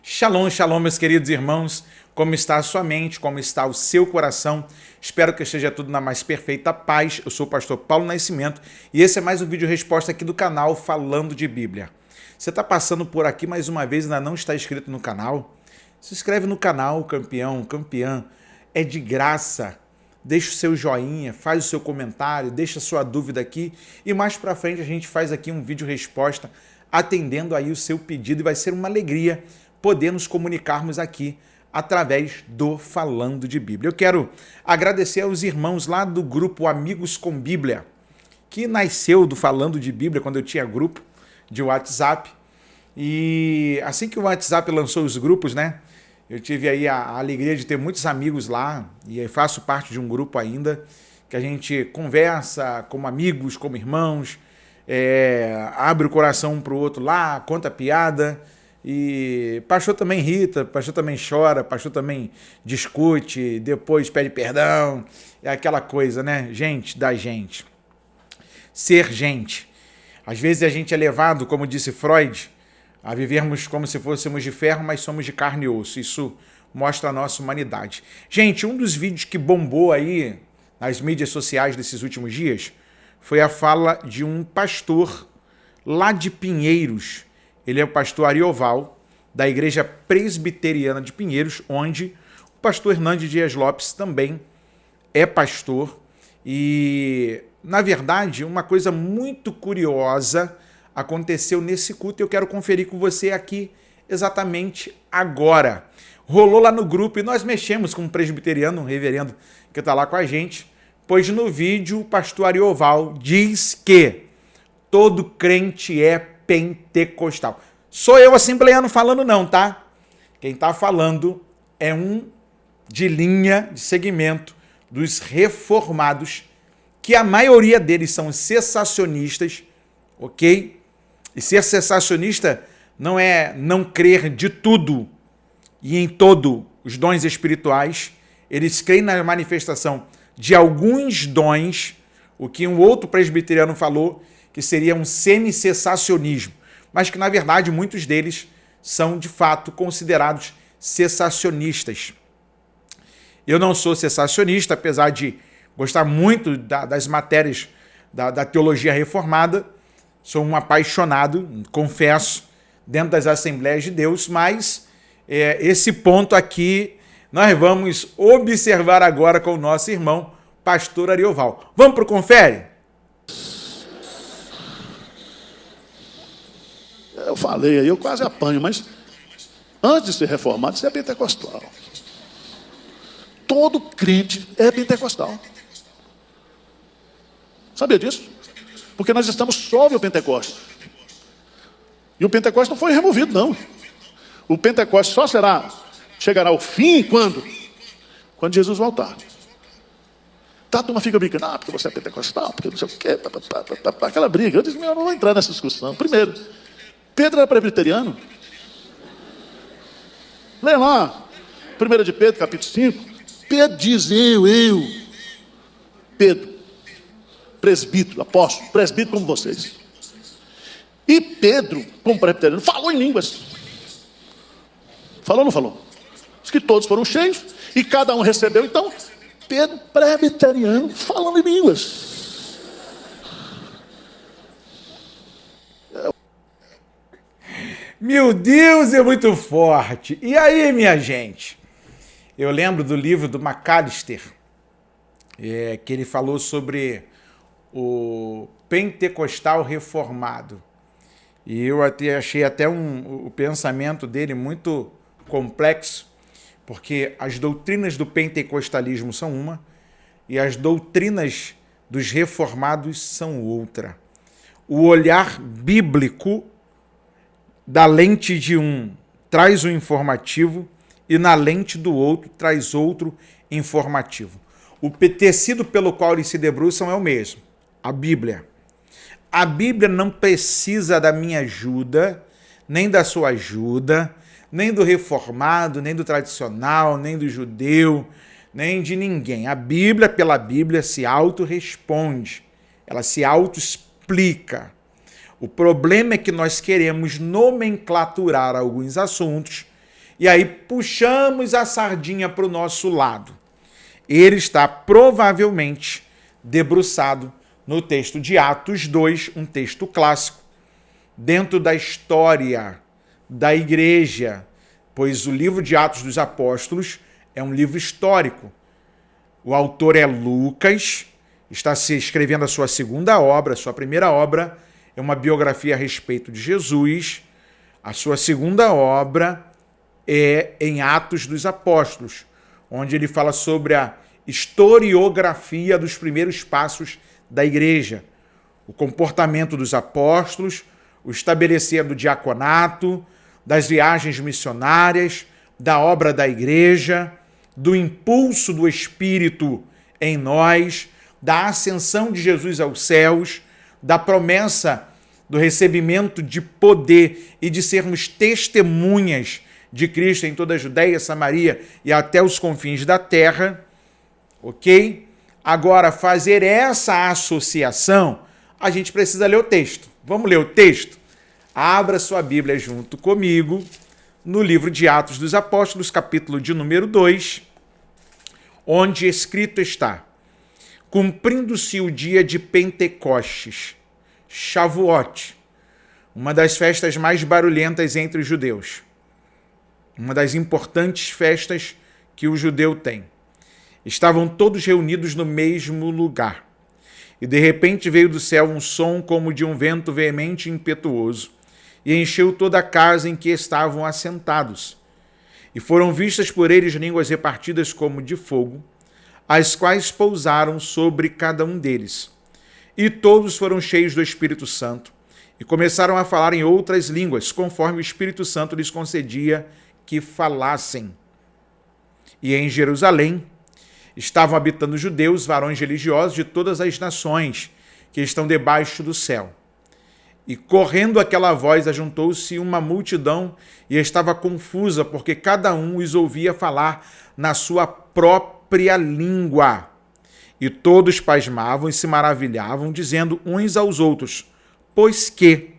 Shalom, shalom, meus queridos irmãos. Como está a sua mente? Como está o seu coração? Espero que esteja tudo na mais perfeita paz. Eu sou o pastor Paulo Nascimento e esse é mais um vídeo resposta aqui do canal Falando de Bíblia. Você está passando por aqui mais uma vez e ainda não está inscrito no canal? Se inscreve no canal, campeão, campeã. É de graça. Deixa o seu joinha, faz o seu comentário, deixa a sua dúvida aqui e mais pra frente a gente faz aqui um vídeo resposta atendendo aí o seu pedido e vai ser uma alegria poder nos comunicarmos aqui através do Falando de Bíblia. Eu quero agradecer aos irmãos lá do grupo Amigos com Bíblia, que nasceu do Falando de Bíblia quando eu tinha grupo de WhatsApp e assim que o WhatsApp lançou os grupos, né? Eu tive aí a alegria de ter muitos amigos lá e faço parte de um grupo ainda que a gente conversa como amigos, como irmãos, abre o coração um para o outro lá, conta piada e pastor também irrita, pastor também chora, pastor também discute, depois pede perdão, é aquela coisa, né? Gente da gente. Ser gente. Às vezes a gente é levado, como disse Freud, a vivermos como se fôssemos de ferro, mas somos de carne e osso. Isso mostra a nossa humanidade. Gente, um dos vídeos que bombou aí nas mídias sociais desses últimos dias foi a fala de um pastor lá de Pinheiros. Ele é o pastor Arioval, da Igreja Presbiteriana de Pinheiros, onde o pastor Hernandes Dias Lopes também é pastor. E, na verdade, uma coisa muito curiosa aconteceu nesse culto e eu quero conferir com você aqui exatamente agora. Rolou lá no grupo e nós mexemos com um presbiteriano, um reverendo que está lá com a gente, pois no vídeo o pastor Arioval diz que todo crente é pentecostal. Sou eu assembleano falando não, tá? Quem está falando é um de linha de segmento dos reformados, que a maioria deles são cessacionistas, ok? E ser cessacionista não é não crer de tudo e em todo os dons espirituais. Eles creem na manifestação de alguns dons, o que um outro presbiteriano falou que seria um semi-cessacionismo, mas que na verdade muitos deles são de fato considerados cessacionistas. Eu não sou cessacionista, apesar de gostar muito das matérias da teologia reformada. Sou um apaixonado, confesso, dentro das Assembleias de Deus, mas esse ponto aqui nós vamos observar agora com o nosso irmão, pastor Arioval. Vamos para o confere? Eu falei aí, eu quase apanho, mas antes de ser reformado, você é pentecostal. Todo crente é pentecostal. Sabia disso? Porque nós estamos sob o Pentecostes. E o Pentecostes não foi removido, não. O Pentecostes só chegará ao fim quando? Quando Jesus voltar. Tá, a turma fica brincando, porque você é pentecostal, porque não sei o quê, aquela briga. Eu disse, eu não vou entrar nessa discussão. Primeiro, Pedro era presbiteriano. Leia lá, 1 de Pedro, capítulo 5. Pedro diz, Pedro, presbítero, apóstolo, presbítero como vocês. E Pedro, como presbiteriano, falou em línguas. Falou ou não falou? Diz que todos foram cheios e cada um recebeu. Então, Pedro, presbiteriano, falando em línguas. Meu Deus, é muito forte. E aí, minha gente? Eu lembro do livro do McAllister, que ele falou sobre o pentecostal reformado. E eu achei até o pensamento dele muito complexo, porque as doutrinas do pentecostalismo são uma e as doutrinas dos reformados são outra. O olhar bíblico da lente de um traz o informativo e na lente do outro traz outro informativo. O tecido pelo qual eles se debruçam é o mesmo, a Bíblia. A Bíblia não precisa da minha ajuda, nem da sua ajuda, nem do reformado, nem do tradicional, nem do judeu, nem de ninguém. A Bíblia, pela Bíblia, se auto-responde, ela se auto-explica. O problema é que nós queremos nomenclaturar alguns assuntos e aí puxamos a sardinha para o nosso lado. Ele está provavelmente debruçado no texto de Atos 2, um texto clássico, dentro da história da igreja, pois o livro de Atos dos Apóstolos é um livro histórico. O autor é Lucas, está se escrevendo a sua segunda obra, a sua primeira obra é uma biografia a respeito de Jesus, a sua segunda obra é em Atos dos Apóstolos, onde ele fala sobre a historiografia dos primeiros passos da igreja, o comportamento dos apóstolos, o estabelecer do diaconato, das viagens missionárias, da obra da igreja, do impulso do Espírito em nós, da ascensão de Jesus aos céus, da promessa do recebimento de poder e de sermos testemunhas de Cristo em toda a Judéia, Samaria e até os confins da terra, ok? Agora, fazer essa associação, a gente precisa ler o texto. Vamos ler o texto? Abra sua Bíblia junto comigo no livro de Atos dos Apóstolos, capítulo de número 2, onde escrito está: cumprindo-se o dia de Pentecostes, Shavuot, uma das festas mais barulhentas entre os judeus, uma das importantes festas que o judeu tem. Estavam todos reunidos no mesmo lugar. E de repente veio do céu um som como de um vento veemente e impetuoso, e encheu toda a casa em que estavam assentados. E foram vistas por eles línguas repartidas como de fogo, as quais pousaram sobre cada um deles. E todos foram cheios do Espírito Santo, e começaram a falar em outras línguas, conforme o Espírito Santo lhes concedia que falassem. E em Jerusalém estavam habitando judeus, varões religiosos de todas as nações que estão debaixo do céu. E correndo aquela voz, ajuntou-se uma multidão e estava confusa, porque cada um os ouvia falar na sua própria língua. E todos pasmavam e se maravilhavam, dizendo uns aos outros: pois que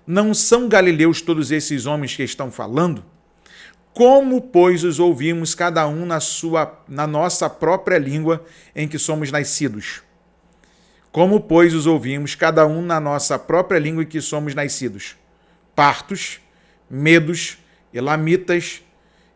não são galileus todos esses homens que estão falando? Como, pois, os ouvimos cada um na nossa própria língua em que somos nascidos? Como, pois, os ouvimos cada um na nossa própria língua em que somos nascidos? Partos, medos, elamitas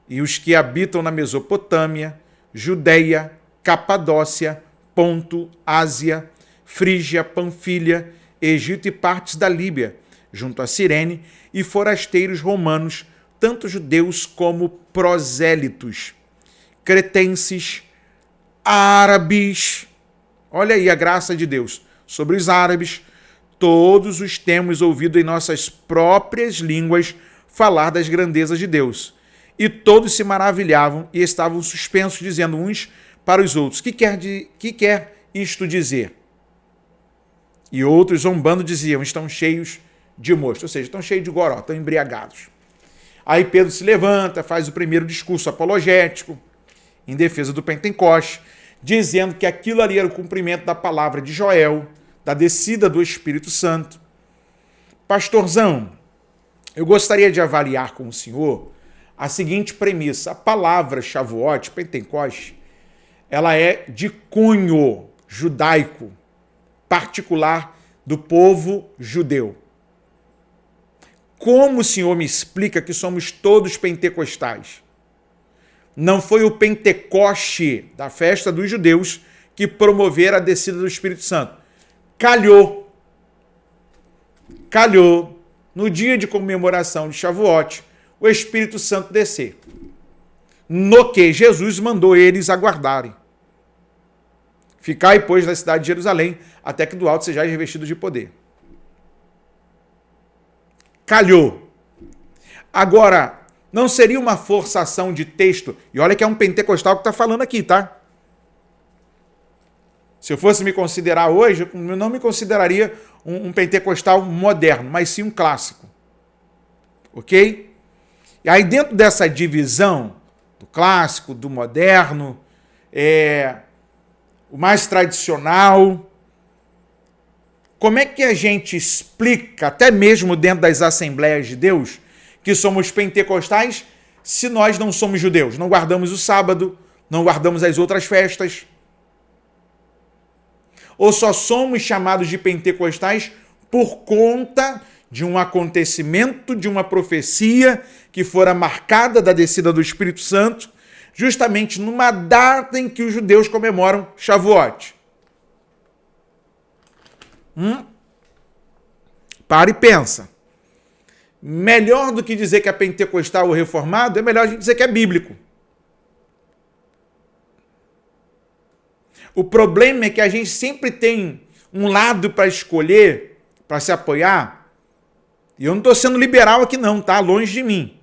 e os que habitam na Mesopotâmia, Judeia, Capadócia, Ponto, Ásia, Frígia, Panfilha, Egito e partes da Líbia, junto a Cirene, e forasteiros romanos, tanto judeus como prosélitos, cretenses, árabes. Olha aí a graça de Deus sobre os árabes. Todos os temos ouvido em nossas próprias línguas falar das grandezas de Deus. E todos se maravilhavam e estavam suspensos, dizendo uns para os outros: que quer isto dizer? E outros, zombando, diziam: estão cheios de mosto, ou seja, estão cheios de goró, estão embriagados. Aí Pedro se levanta, faz o primeiro discurso apologético em defesa do Pentecoste, dizendo que aquilo ali era o cumprimento da palavra de Joel, da descida do Espírito Santo. Pastorzão, eu gostaria de avaliar com o senhor a seguinte premissa: a palavra Shavuot, Pentecoste, ela é de cunho judaico, particular do povo judeu. Como o senhor me explica que somos todos pentecostais? Não foi o Pentecoste da festa dos judeus que promovera a descida do Espírito Santo. Calhou, no dia de comemoração de Shavuot, o Espírito Santo descer, no que Jesus mandou eles aguardarem. Ficai, pois, na cidade de Jerusalém, até que do alto sejais revestidos de poder. Calhou. Agora, não seria uma forçação de texto? E olha que é um pentecostal que está falando aqui, tá? Se eu fosse me considerar hoje, eu não me consideraria um pentecostal moderno, mas sim um clássico. Ok? E aí, dentro dessa divisão do clássico, do moderno, o mais tradicional, como é que a gente explica, até mesmo dentro das Assembleias de Deus, que somos pentecostais se nós não somos judeus? Não guardamos o sábado, não guardamos as outras festas? Ou só somos chamados de pentecostais por conta de um acontecimento, de uma profecia que fora marcada da descida do Espírito Santo, justamente numa data em que os judeus comemoram Shavuot? Para e pensa. Melhor do que dizer que é pentecostal ou reformado, é melhor a gente dizer que é bíblico. O problema é que a gente sempre tem um lado para escolher, para se apoiar. E eu não estou sendo liberal aqui não, tá? Longe de mim.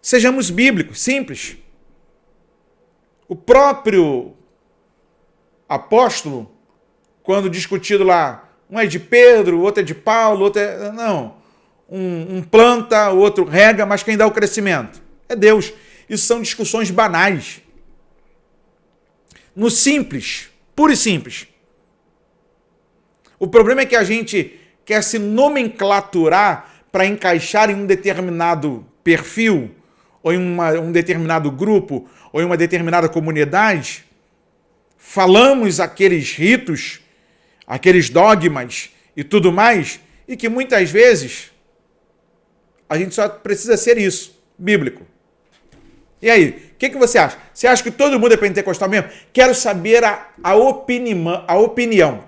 Sejamos bíblicos, simples. O próprio apóstolo, quando discutido lá, um é de Pedro, o outro é de Paulo, outro é... Não, um planta, o outro rega, mas quem dá o crescimento? É Deus. Isso são discussões banais. No simples, puro e simples. O problema é que a gente quer se nomenclaturar para encaixar em um determinado perfil, ou em um determinado grupo, ou em uma determinada comunidade. Falamos aqueles ritos, aqueles dogmas e tudo mais, e que muitas vezes a gente só precisa ser isso, bíblico. E aí, o que você acha? Você acha que todo mundo é pentecostal mesmo? Quero saber a opinião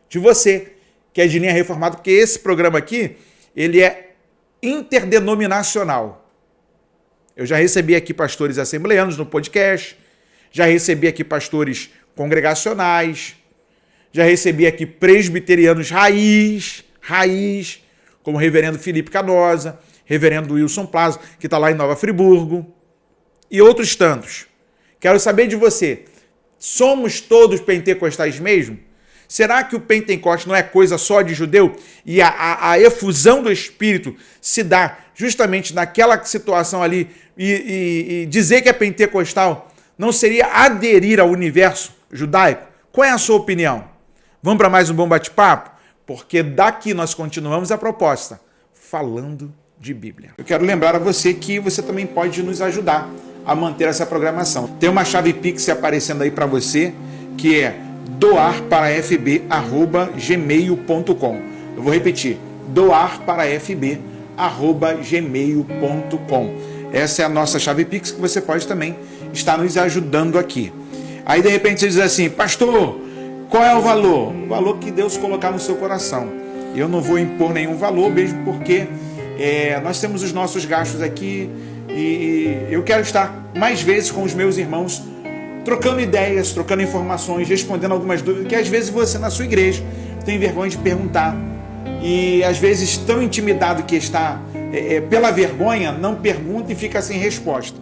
de você, que é de linha reformada, porque esse programa aqui, ele é interdenominacional. Eu já recebi aqui pastores assembleanos no podcast, já recebi aqui pastores congregacionais, já recebi aqui presbiterianos raiz, como o reverendo Felipe Canosa, reverendo Wilson Plaza, que está lá em Nova Friburgo, e outros tantos. Quero saber de você, somos todos pentecostais mesmo? Será que o Pentecoste não é coisa só de judeu? E a efusão do Espírito se dá justamente naquela situação ali, e dizer que é pentecostal não seria aderir ao universo judaico? Qual é a sua opinião? Vamos para mais um bom bate-papo? Porque daqui nós continuamos a proposta, falando de Bíblia. Eu quero lembrar a você que você também pode nos ajudar a manter essa programação. Tem uma chave Pix aparecendo aí para você, que é doarparafb@gmail.com. Eu vou repetir, doarparafb@gmail.com. Essa é a nossa chave Pix, que você pode também estar nos ajudando aqui. Aí de repente você diz assim, pastor, qual é o valor? O valor que Deus colocar no seu coração. Eu não vou impor nenhum valor, mesmo porque nós temos os nossos gastos aqui e eu quero estar mais vezes com os meus irmãos, trocando ideias, trocando informações, respondendo algumas dúvidas que às vezes você na sua igreja tem vergonha de perguntar e às vezes tão intimidado que está pela vergonha, não pergunta e fica sem resposta.